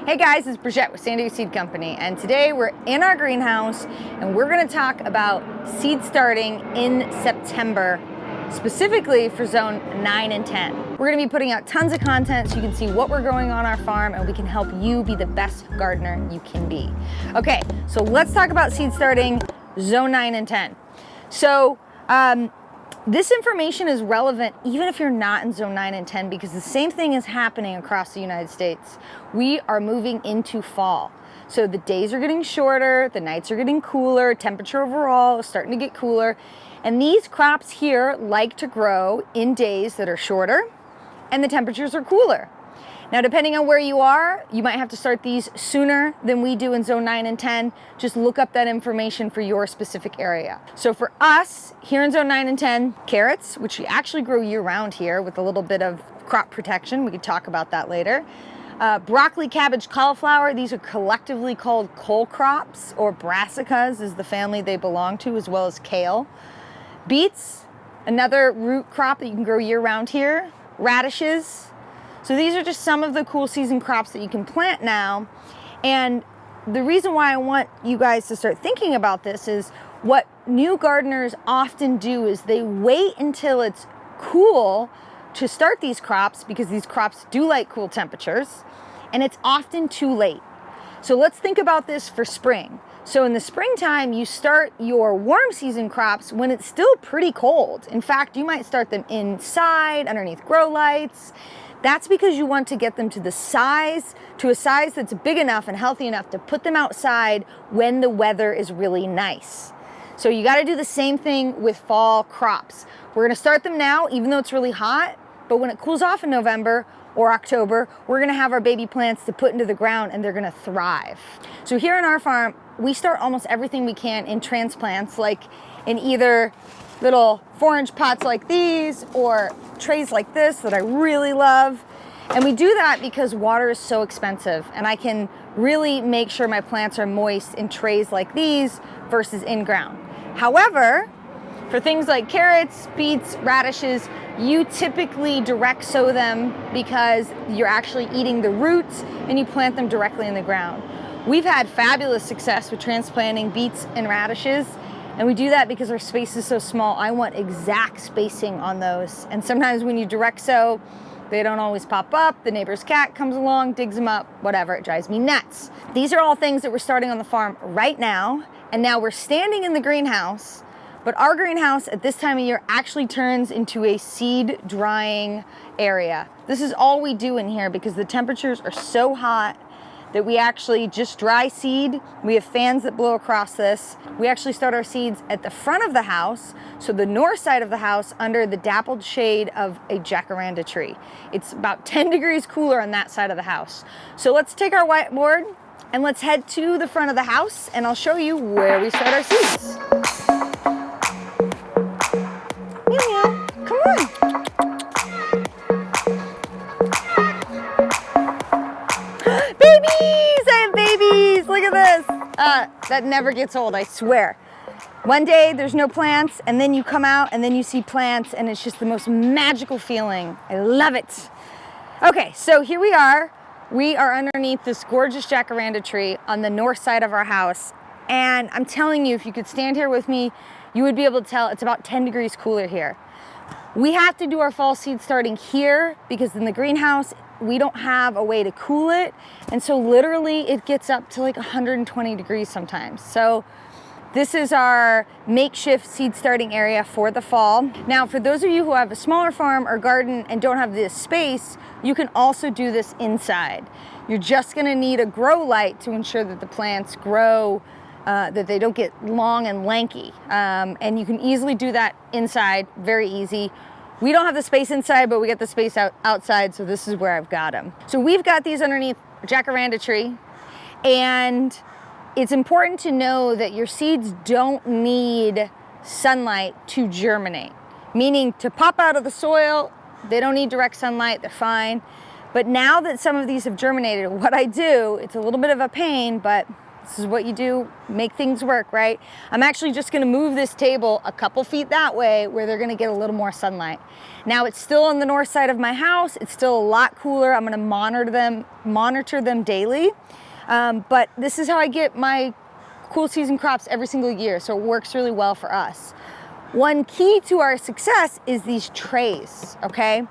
Hey guys, it's Bridget with Sandy Seed Company, and today we're in our greenhouse and we're going to talk about seed starting in September, specifically for zone 9 and 10. We're going to be putting out tons of content so you can see what we're growing on our farm and we can help you be the best gardener you can be. Okay, so let's talk about seed starting zone 9 and 10. So this information is relevant even if you're not in zone 9 and 10 because the same thing is happening across the United States. We are moving into fall. So the days are getting shorter, the nights are getting cooler, temperature overall is starting to get cooler. And these crops here like to grow in days that are shorter and the temperatures are cooler. Now, depending on where you are, you might have to start these sooner than we do in zone 9 and 10. Just look up that information for your specific area. So for us, here in zone 9 and 10, carrots, which we actually grow year round here with a little bit of crop protection. We could talk about that later. Broccoli, cabbage, cauliflower, these are collectively called cole crops, or brassicas is the family they belong to, as well as kale. Beets, another root crop that you can grow year round here. Radishes. So these are just some of the cool season crops that you can plant now. And the reason why I want you guys to start thinking about this is what new gardeners often do is they wait until it's cool to start these crops because these crops do like cool temperatures, and it's often too late. So let's think about this for spring. So in the springtime, you start your warm season crops when it's still pretty cold. In fact, you might start them inside, underneath grow lights. That's because you want to get them to a size that's big enough and healthy enough to put them outside when the weather is really nice. So you got to do the same thing with fall crops. We're going to start them now, even though it's really hot, but when it cools off in November or October, we're going to have our baby plants to put into the ground and they're going to thrive. So here on our farm, we start almost everything we can in transplants, like in either little 4-inch pots like these or trays like this that I really love. And we do that because water is so expensive and I can really make sure my plants are moist in trays like these versus in ground. However, for things like carrots, beets, radishes, you typically direct sow them because you're actually eating the roots and you plant them directly in the ground. We've had fabulous success with transplanting beets and radishes. And we do that because our space is so small. I want exact spacing on those. And sometimes when you direct sow, they don't always pop up. The neighbor's cat comes along, digs them up, whatever. It drives me nuts. These are all things that we're starting on the farm right now. And now we're standing in the greenhouse. But our greenhouse at this time of year actually turns into a seed drying area. This is all we do in here because the temperatures are so hot that we actually just dry seed. We have fans that blow across this. We actually start our seeds at the front of the house, so the north side of the house under the dappled shade of a jacaranda tree. It's about 10 degrees cooler on that side of the house. So let's take our whiteboard and let's head to the front of the house and I'll show you where we start our seeds. Meow meow, come on. Babies! I have babies! Look at this! That never gets old, I swear. One day there's no plants, and then you come out and then you see plants, and it's just the most magical feeling. I love it. Okay, so here we are. We are underneath this gorgeous jacaranda tree on the north side of our house. And I'm telling you, if you could stand here with me, you would be able to tell it's about 10 degrees cooler here. We have to do our fall seed starting here because in the greenhouse, we don't have a way to cool it. And so literally it gets up to like 120 degrees sometimes. So this is our makeshift seed starting area for the fall. Now, for those of you who have a smaller farm or garden and don't have this space, you can also do this inside. You're just gonna need a grow light to ensure that the plants grow, that they don't get long and lanky. And you can easily do that inside, very easy. We don't have the space inside, but we get the space outside, so this is where I've got them. So we've got these underneath a jacaranda tree, and it's important to know that your seeds don't need sunlight to germinate, meaning to pop out of the soil, they don't need direct sunlight, they're fine. But now that some of these have germinated, what I do, it's a little bit of a pain, but This is what you do, make things work, right? I'm actually just gonna move this table a couple feet that way where they're gonna get a little more sunlight. Now it's still on the north side of my house. It's still a lot cooler. I'm gonna monitor them daily. But this is how I get my cool season crops every single year, so it works really well for us. One key to our success is these trays, okay?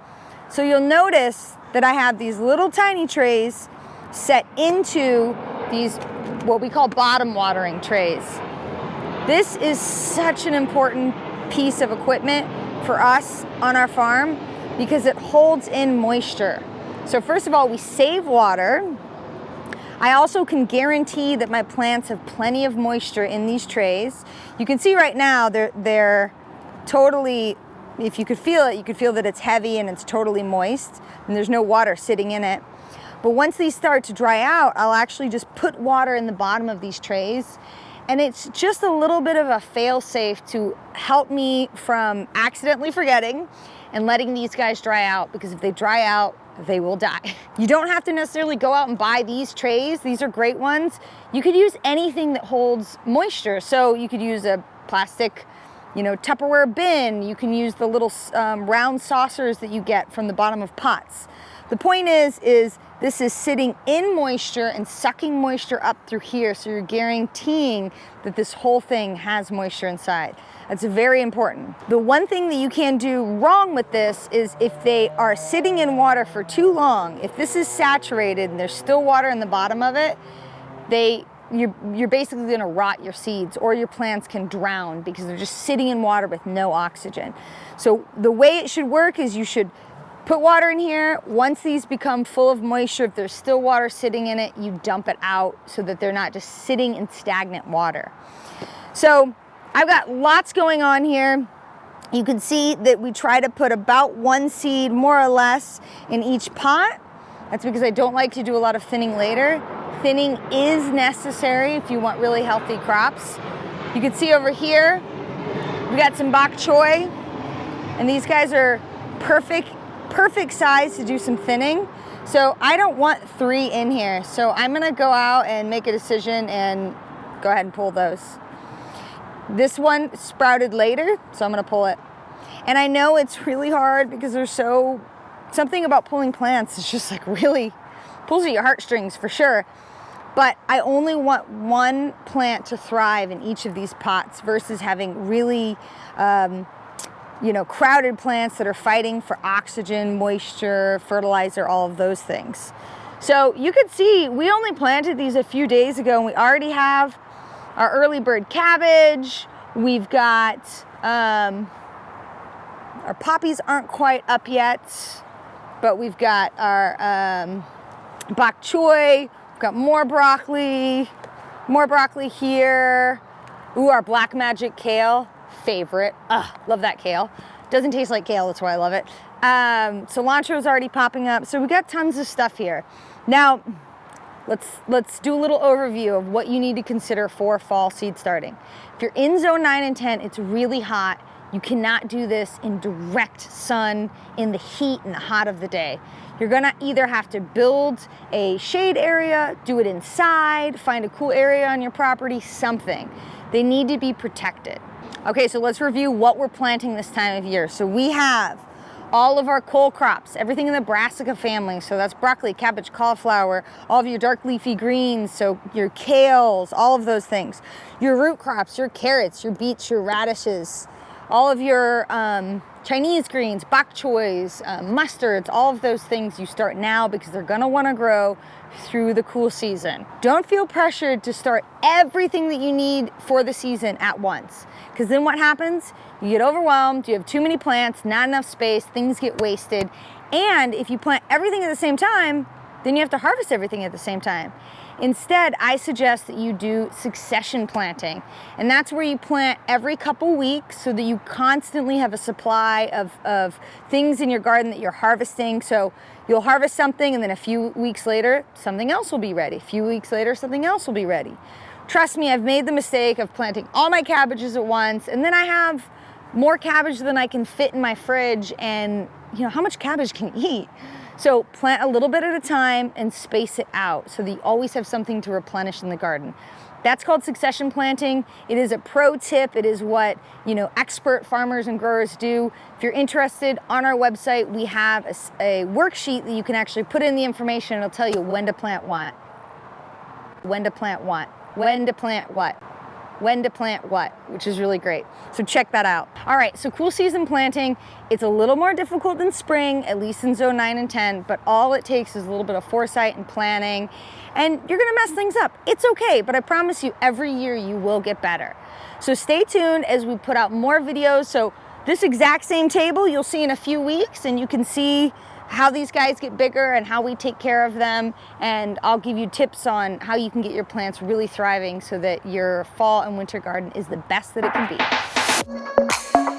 So you'll notice that I have these little tiny trays set into these, what we call bottom watering trays. This is such an important piece of equipment for us on our farm because it holds in moisture. So first of all, we save water. I also can guarantee that my plants have plenty of moisture in these trays. You can see right now they're totally, if you could feel it, you could feel that it's heavy and it's totally moist and there's no water sitting in it. But once these start to dry out, I'll actually just put water in the bottom of these trays, and it's just a little bit of a fail-safe to help me from accidentally forgetting and letting these guys dry out, because if they dry out, they will die. You don't have to necessarily go out and buy these trays. These are great ones. You could use anything that holds moisture. So you could use a plastic, Tupperware bin. You can use the little round saucers that you get from the bottom of pots. The point is this is sitting in moisture and sucking moisture up through here, so you're guaranteeing that this whole thing has moisture inside. That's very important. The one thing that you can do wrong with this is if they are sitting in water for too long, if this is saturated and there's still water in the bottom of it, you're basically gonna rot your seeds, or your plants can drown because they're just sitting in water with no oxygen. So the way it should work is you should put water in here. Once these become full of moisture, if there's still water sitting in it, you dump it out so that they're not just sitting in stagnant water. So I've got lots going on here. You can see that we try to put about one seed, more or less, in each pot. That's because I don't like to do a lot of thinning later. Thinning is necessary if you want really healthy crops. You can see over here, we got some bok choy, and these guys are perfect size to do some thinning. So I don't want 3 in here. So I'm gonna go out and make a decision and go ahead and pull those. This one sprouted later, so I'm gonna pull it. And I know it's really hard because something about pulling plants is just like really pulls at your heartstrings for sure. But I only want one plant to thrive in each of these pots versus having really crowded plants that are fighting for oxygen, moisture, fertilizer, all of those things. So you can see we only planted these a few days ago, and we already have our early bird cabbage. We've got, our poppies aren't quite up yet, but we've got our bok choy. We've got more broccoli here. Ooh, our black magic kale. Favorite. Love that kale. Doesn't taste like kale, that's why I love it. Cilantro's already popping up. So we got tons of stuff here. Now, let's do a little overview of what you need to consider for fall seed starting. If you're in zone 9 and 10, it's really hot. You cannot do this in direct sun, in the heat and the hot of the day. You're gonna either have to build a shade area, do it inside, find a cool area on your property, something. They need to be protected. Okay, so let's review what we're planting this time of year. So we have all of our cole crops, everything in the brassica family. So that's broccoli, cabbage, cauliflower, all of your dark leafy greens, so your kales, all of those things. Your root crops, your carrots, your beets, your radishes, all of your Chinese greens, bok choys, mustards, all of those things you start now because they're gonna wanna grow through the cool season. Don't feel pressured to start everything that you need for the season at once, because then what happens? You get overwhelmed, you have too many plants, not enough space, things get wasted. And if you plant everything at the same time, then you have to harvest everything at the same time. Instead, I suggest that you do succession planting. And that's where you plant every couple weeks so that you constantly have a supply of things in your garden that you're harvesting. So you'll harvest something and then a few weeks later, something else will be ready. A few weeks later, something else will be ready. Trust me, I've made the mistake of planting all my cabbages at once, and then I have more cabbage than I can fit in my fridge, and how much cabbage can you eat? So plant a little bit at a time and space it out so that you always have something to replenish in the garden. That's called succession planting. It is a pro tip. It is what, expert farmers and growers do. If you're interested, on our website, we have a worksheet that you can actually put in the information. It'll tell you when to plant what, when to plant what, when to plant what, when to plant what, which is really great. So check that out. All right, so cool season planting. It's a little more difficult than spring, at least in zone 9 and 10, but all it takes is a little bit of foresight and planning, and you're gonna mess things up. It's okay, but I promise you, every year you will get better. So stay tuned as we put out more videos. So this exact same table you'll see in a few weeks, and you can see how these guys get bigger and how we take care of them. And I'll give you tips on how you can get your plants really thriving so that your fall and winter garden is the best that it can be.